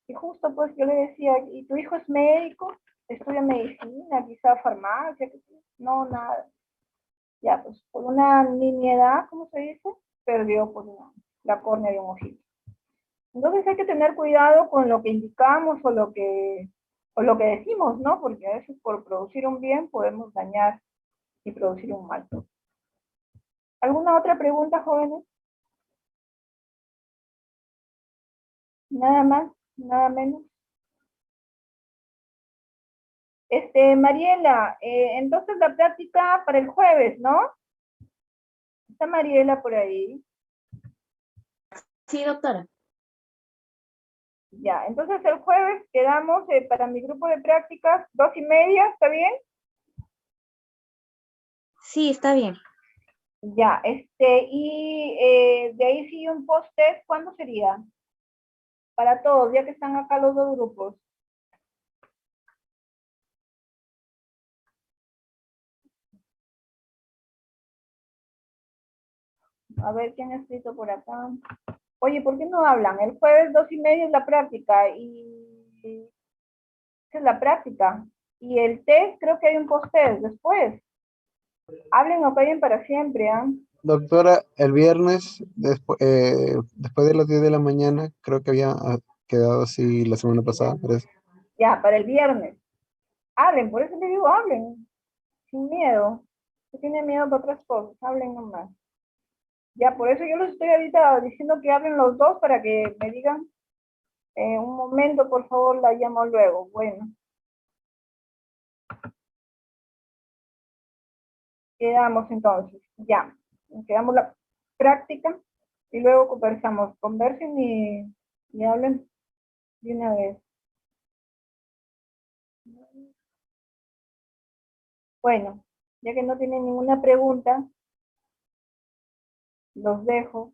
y justo pues yo le decía, ¿y tu hijo es médico? ¿Estudia medicina, quizá farmacia? No, nada. Ya, pues por una nimiedad, ¿cómo se dice? Perdió pues, la córnea de un ojito. Entonces hay que tener cuidado con lo que indicamos o lo que decimos, ¿no? Porque a veces por producir un bien podemos dañar y producir un mal. ¿Alguna otra pregunta, jóvenes? Nada más, nada menos. Mariela, entonces la práctica para el jueves, ¿no? Está Mariela por ahí. Sí, doctora. Ya, entonces el jueves quedamos para mi grupo de prácticas 2:30, ¿está bien? Sí, está bien. Ya, y de ahí sigue un post-test, ¿cuándo sería? Para todos, ya que están acá los dos grupos. A ver, ¿quién ha escrito por acá? Oye, ¿por qué no hablan? El jueves 2:30 es la práctica y esa es la práctica. Y el test, creo que hay un post-test después. Hablen o callen para siempre, ¿ah? Doctora, el viernes, después de las 10 de la mañana, creo que había quedado así la semana pasada, parece. Ya, para el viernes. Hablen, por eso les digo, hablen. Sin miedo. Si tienen miedo de otras cosas, hablen nomás. Ya, por eso yo les estoy ahorita diciendo que hablen los dos para que me digan, un momento, por favor, la llamo luego. Bueno. Quedamos entonces, ya. Quedamos la práctica y luego conversamos. Conversen y hablen de una vez. Bueno, ya que no tienen ninguna pregunta, los dejo.